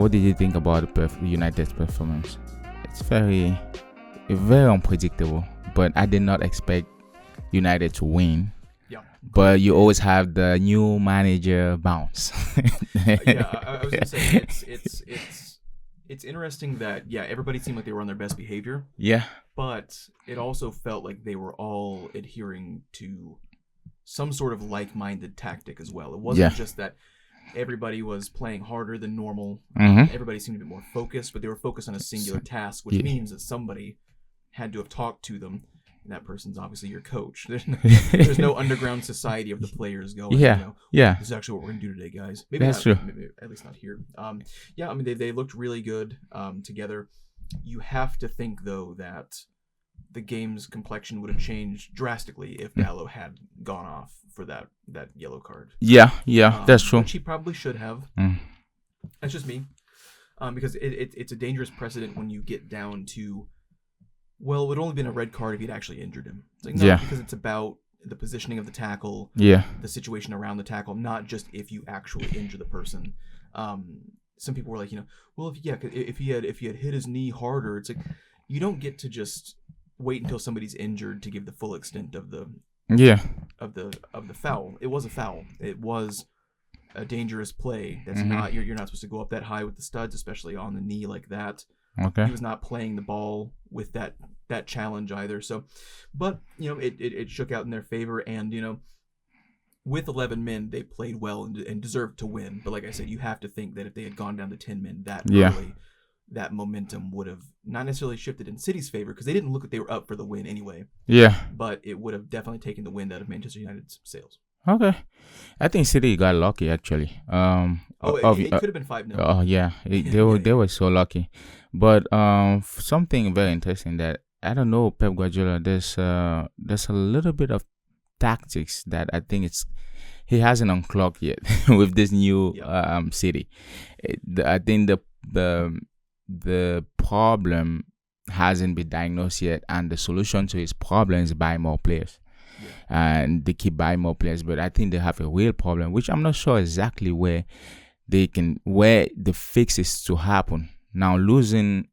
what did you think about the United's performance? It's very, very unpredictable, but I did not expect United to win. Yeah. But you always have the new manager bounce. I was gonna say it's interesting that everybody seemed like they were on their best behavior. Yeah. But it also felt like they were all adhering to some sort of like-minded tactic as well. It wasn't just that everybody was playing harder than normal. Everybody seemed to be more focused, but they were focused on a singular task, which means that somebody had to have talked to them. And that person's obviously your coach. There's no underground society of the players going, this is actually what we're going to do today, guys. Maybe that's not, true. Maybe, at least not here. I mean, they looked really good together. You have to think, though, that the game's complexion would have changed drastically if Dalot had gone off for that yellow card. Yeah, that's true. Which he probably should have. That's just me. Because it's a dangerous precedent when you get down to, well, it would only been a red card if he'd actually injured him. It's like, no, because it's about the positioning of the tackle, the situation around the tackle, not just if you actually injure the person. Some people were like, well, if he had hit his knee harder, it's like you don't get to just wait until somebody's injured to give the full extent of the foul. It was a foul. It was a dangerous play. That's not you're not supposed to go up that high with the studs, especially on the knee like that. Okay. He was not playing the ball with that challenge either. So, but it shook out in their favor, and with 11 men, they played well and deserved to win. But like I said, you have to think that if they had gone down to 10 men that early, that momentum would have not necessarily shifted in City's favor because they didn't look like they were up for the win anyway. Yeah. But it would have definitely taken the wind out of Manchester United's sails. Okay. I think City got lucky actually. It could have been 5-0. Oh yeah, they were so lucky. But something very interesting that I don't know, Pep Guardiola. There's a little bit of tactics that I think he hasn't unclocked yet with this new City. I think the problem hasn't been diagnosed yet, and the solution to his problem is buy more players. And they keep buying more players, but I think they have a real problem, which I'm not sure exactly where the fix is to happen. Now, losing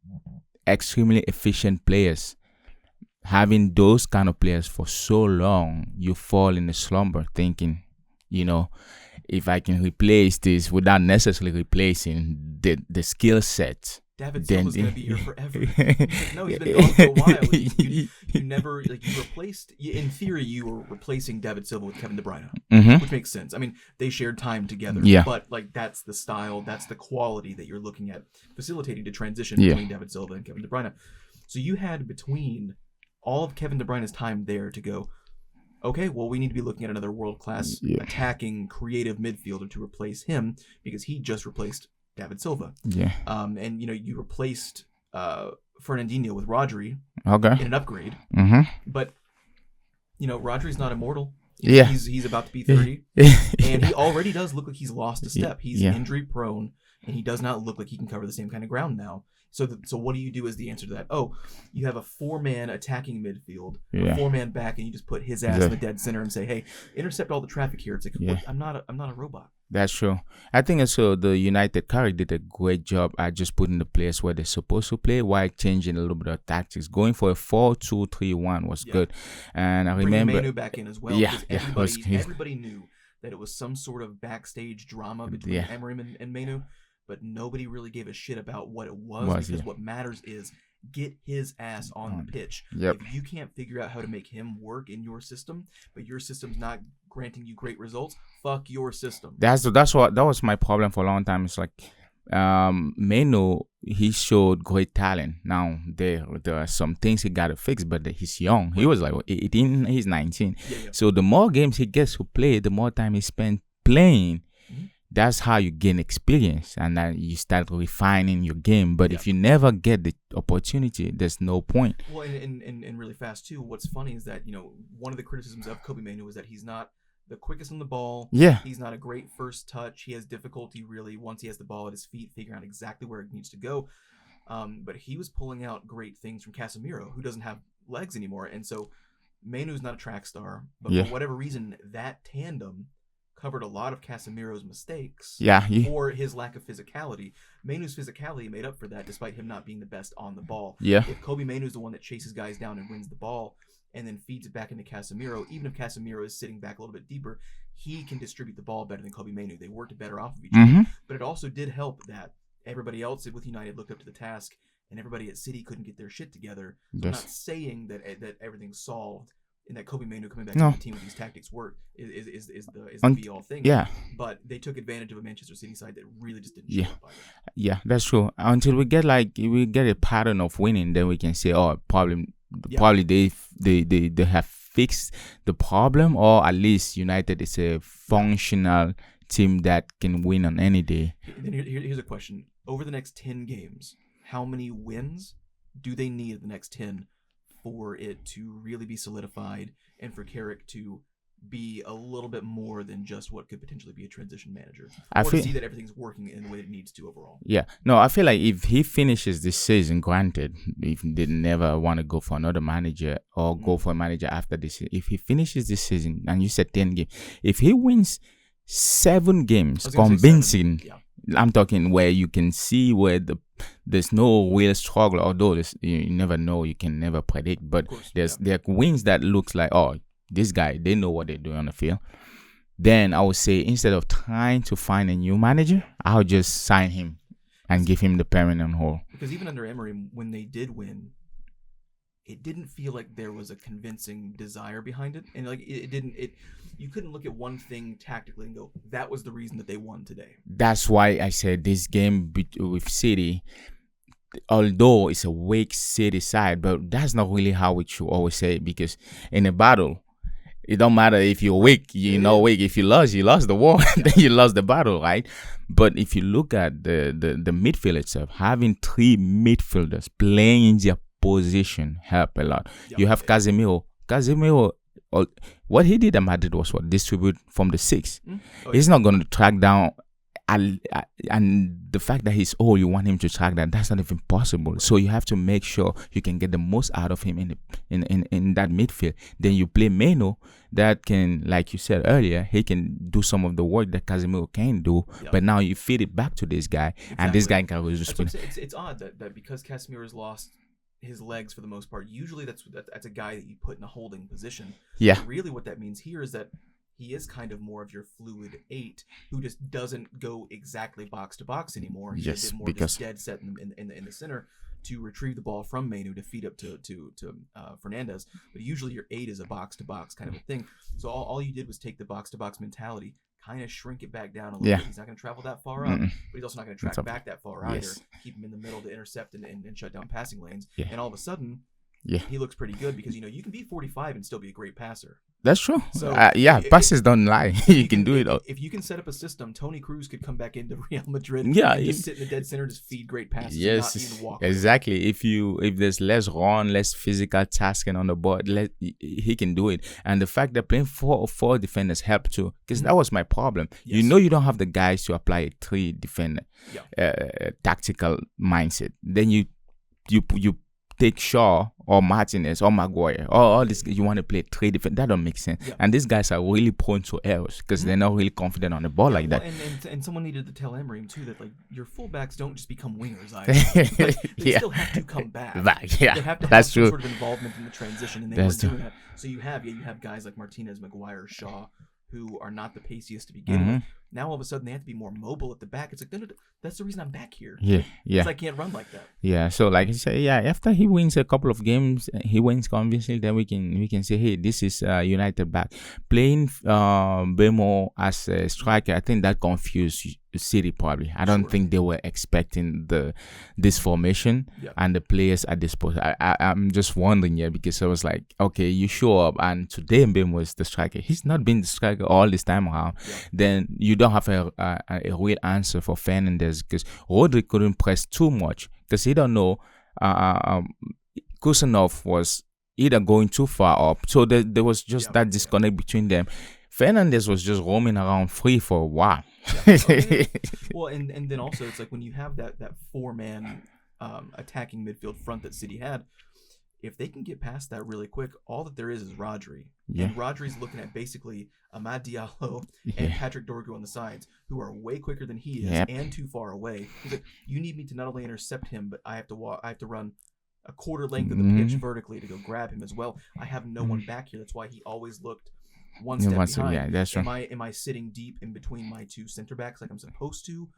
extremely efficient players, having those kind of players for so long, you fall in a slumber thinking, if I can replace this without necessarily replacing the skill set. David Silva's going to be here forever. No, he's been gone for a while. You never, you replaced, in theory, you were replacing David Silva with Kevin De Bruyne, which makes sense. I mean, they shared time together, but that's the style, that's the quality that you're looking at, facilitating the transition between David Silva and Kevin De Bruyne. So you had between all of Kevin De Bruyne's time there to go, okay, well, we need to be looking at another world-class attacking, creative midfielder to replace him because he just replaced David Silva. And you replaced Fernandinho with Rodri in an upgrade. But Rodri's not immortal. He's about to be 30, and he already does look like he's lost a step. He's injury prone, and he does not look like he can cover the same kind of ground now. So what do you do as the answer to that? Oh, you have a 4-man attacking midfield, a 4-man back, and you just put his ass in the dead center and say, "Hey, intercept all the traffic here." It's like, look, I'm not a robot. That's true. I think also the United Carrick did a great job at just putting the players where they're supposed to play while changing a little bit of tactics. Going for a 4-2-3-1 was good. And I remember Manu back in as well. Everybody knew that it was some sort of backstage drama between Emery and Manu, but nobody really gave a shit about what it was because what matters is get his ass on the pitch. If you can't figure out how to make him work in your system, but your system's not granting you great results, fuck your system. That was my problem for a long time. It's like Meno, he showed great talent. Now there are some things he gotta fix, but he's young. He was like 18, he's 19. So the more games he gets to play, the more time he spends playing. That's how you gain experience, and then you start refining your game. But if you never get the opportunity, there's no point. Well, and really fast too. What's funny is that one of the criticisms of Kobbie Mainoo is that he's not the quickest on the ball. He's not a great first touch. He has difficulty really once he has the ball at his feet, figuring out exactly where it needs to go. But he was pulling out great things from Casemiro, who doesn't have legs anymore, and so Mainoo's not a track star. But for whatever reason, that tandem covered a lot of Casemiro's mistakes. Yeah. Or his lack of physicality. Mainu's physicality made up for that, despite him not being the best on the ball. Yeah. If Kobe Mainu's the one that chases guys down and wins the ball, and then feeds it back into Casemiro, even if Casemiro is sitting back a little bit deeper, he can distribute the ball better than Kobe Mainu. They worked better off of each other. But it also did help that everybody else with United looked up to the task, and everybody at City couldn't get their shit together. So I'm not saying that everything's solved, and that Kobe Mainu coming back to the team with these tactics work is the be all thing. Yeah. But they took advantage of a Manchester City side that really just didn't show up by them. Yeah, that's true. Until we get a pattern of winning, then we can say, oh, probably they have fixed the problem, or at least United is a functional team that can win on any day. Then here's a question: over the next 10 games, how many wins do they need in the next 10 for it to really be solidified, and for Carrick to be a little bit more than just what could potentially be a transition manager, to see that everything's working in the way it needs to overall? Yeah, no, I feel like if he finishes this season, granted, if he did never want to go for another manager or go for a manager after this, if he finishes this season, and you said 10 games, if he wins 7 games convincing, I'm talking where you can see where there's no real struggle, although you never know, you can never predict, but there are wins that looks like, oh, this guy, they know what they're doing on the field. Then I would say, instead of trying to find a new manager, I'll just sign him and give him the permanent hold. Because even under Emery, when they did win, it didn't feel like there was a convincing desire behind it. And like you couldn't look at one thing tactically and go, that was the reason that they won today. That's why I said this game with City, although it's a weak City side, but that's not really how we should always say it, because in a battle, it don't matter if you're weak, weak. If you lost the war, then you lost the battle, right? But if you look at the midfield itself, having 3 midfielders playing in their position help a lot. You have Casemiro. What he did at Madrid was distribute from the 6. He's not going to track down. And the fact that he's old, you want him to track that's not even possible. So you have to make sure you can get the most out of him in that midfield. Then you play Mainu, that can, like you said earlier, he can do some of the work that Casemiro can do. But now you feed it back to this guy, and this guy can just. It's odd that because Casemiro's lost his legs for the most part, usually that's a guy that you put in a holding position. Yeah. But really, what that means here is that he is kind of more of your fluid 8 who just doesn't go exactly box to box anymore. He's a bit more just dead set in the center to retrieve the ball from Mainu to feed up to Fernandez. But usually your 8 is a box to box kind of a thing. So all you did was take the box to box mentality, kind of shrink it back down a little bit. He's not going to travel that far up, but he's also not going to track back that far either. Keep him in the middle to intercept and shut down passing lanes. And all of a sudden, he looks pretty good, because you can be 45 and still be a great passer. That's true. So passes don't lie. You can do it all. If you can set up a system, Toni Kroos could come back into Real Madrid and just sit in the dead center, just feed great passes. Yes, and not even walk exactly. If there's less run, less physical tasking on the board, he can do it. And the fact that playing 4 defenders help too, because that was my problem. Yes. You don't have the guys to apply a 3 defender tactical mindset. Then you take Shaw or Martinez or Maguire or all this. You want to play 3 different. That don't make sense. Yeah. And these guys are really prone to errors because they're not really confident on the ball like that. And someone needed to tell Emery too that your fullbacks don't just become wingers either. They still have to come back. They have to have some sort of involvement in the transition, and they weren't doing that. So you have guys like Martinez, Maguire, Shaw, who are not the paciest to begin with. Now all of a sudden they have to be more mobile at the back. It's like, no, that's the reason I'm back here. Yeah. Because I can't run like that. Yeah. So like I say, after he wins a couple of games, he wins convincingly, then we can say, hey, this is United back. Playing Bemo as a striker, I think that confused City probably. I don't think they were expecting this formation and the players at this point. I'm just wondering because I was like, okay, you show up and today Bemo is the striker. He's not been the striker all this time around. Then you don't have a real answer for Fernandez, because Rodri couldn't press too much because he don't know. Kusanov was either going too far up, so there was just that disconnect between them. Fernandez was just roaming around free for a while. Well, and then also it's like when you have that 4-man attacking midfield front that City had, if they can get past that really quick, all that there is Rodri. Yeah. And Rodri's looking at basically Amad Diallo and Patrick Dorgu on the sides, who are way quicker than he is and too far away. He's like, you need me to not only intercept him, but I have to run a quarter length of the pitch vertically to go grab him as well. I have no one back here. That's why he always looked one step behind. Yeah, that's right. Am I sitting deep in between my two center backs like I'm supposed to?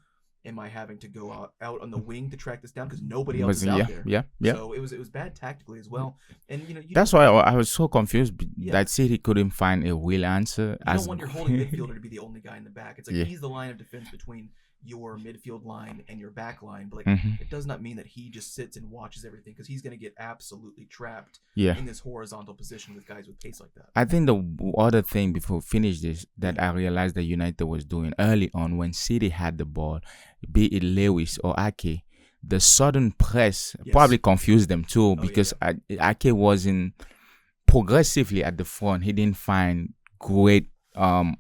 Am I having to go out on the wing to track this down because nobody else is out there? Yeah. So it was bad tactically as well. And that's why I was so confused that City couldn't find a real answer. You don't want your holding midfielder to be the only guy in the back. It's like he's the line of defense between your midfield line and your back line, but it does not mean that he just sits and watches everything, because he's going to get absolutely trapped in this horizontal position with guys with pace like that. I think the other thing before we finish this that I realized that United was doing early on when City had the ball, be it Lewis or Ake, the sudden press probably confused them too, because Ake wasn't progressively at the front. He didn't find great I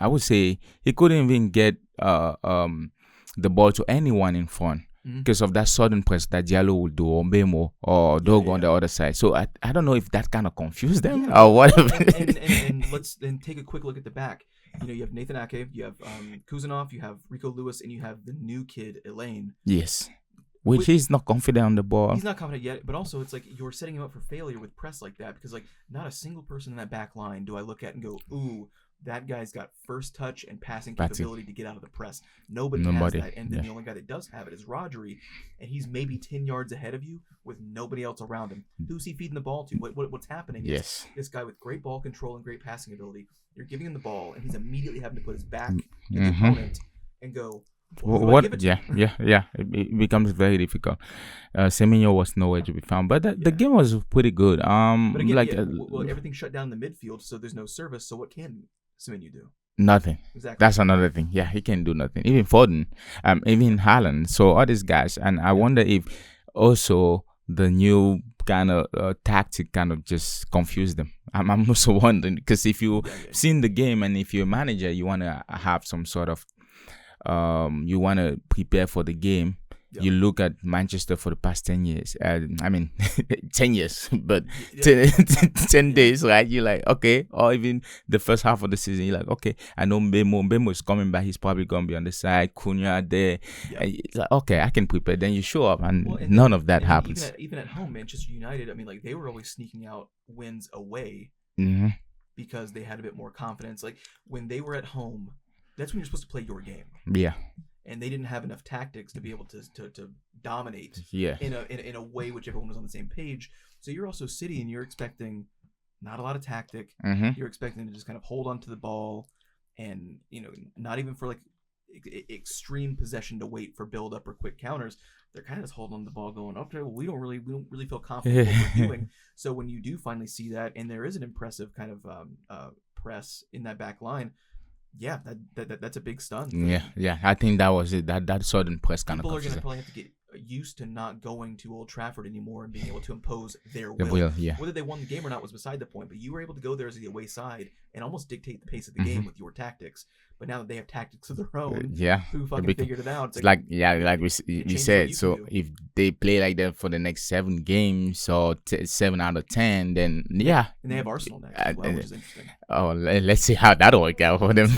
would say he couldn't even get the ball to anyone in front because of that sudden press that Diallo would do, or Mbemo or Dogo on the other side. So I don't know if that kind of confused them or whatever. And let's then take a quick look at the back. You have Nathan Ake, you have Kuzanov, you have Rico Lewis, and you have the new kid, Elaine. Yes. Which he's not confident on the ball. He's not confident yet, but also it's like you're setting him up for failure with press like that, because like not a single person in that back line do I look at and go, ooh, that guy's got first touch and passing capability to get out of the press. Nobody has that. And then the only guy that does have it is Rodri, and he's maybe 10 yards ahead of you with nobody else around him. Who's he feeding the ball to? What's happening is this guy with great ball control and great passing ability, you're giving him the ball, and he's immediately having to put his back to the opponent and go, it becomes very difficult. Semenyo was nowhere to be found, but the game was pretty good. But again, everything shut down in the midfield, so there's no service. So what can Semenyo do? Nothing. Exactly. That's another thing. Yeah, he can do nothing. Even Foden, even Haaland. So all these guys, and I wonder if also the new kind of tactic kind of just confused them. I'm also wondering, because if you've seen the game and if you're a manager, you want to have some sort of you want to prepare for the game. You look at Manchester for the past 10 years. 10 years, but 10 days, right? You're like, okay, or even the first half of the season, you're like, okay, I know Mbemo is coming back. He's probably going to be on the side. Cunha there. It's like, okay, I can prepare. Then you show up, and none of that happens. Even at home, Manchester United, they were always sneaking out wins away because they had a bit more confidence. Like, when they were at home, that's when you're supposed to play your game. Yeah. And they didn't have enough tactics to be able to dominate in a way which everyone was on the same page. So you're also City, and you're expecting not a lot of tactic. You're expecting to just kind of hold on to the ball, and not even for like extreme possession to wait for build up or quick counters. They're kind of just holding on to the ball, going, okay, well, we don't really feel confident in what we're doing. So when you do finally see that, and there is an impressive kind of press in that back line. Yeah, that's a big stun. Yeah. I think that was it. That sudden press kind People of. People are gonna probably have to get used to not going to Old Trafford anymore and being able to impose their will. Whether they won the game or not was beside the point. But you were able to go there as the away side and almost dictate the pace of the game with your tactics. But now that they have tactics of their own, who fucking figured it out? It's like we said. So if they play like that for the next 7 games or 7 out of 10, then and they have Arsenal next as well, which is interesting. Oh, let's see how that'll work out for them.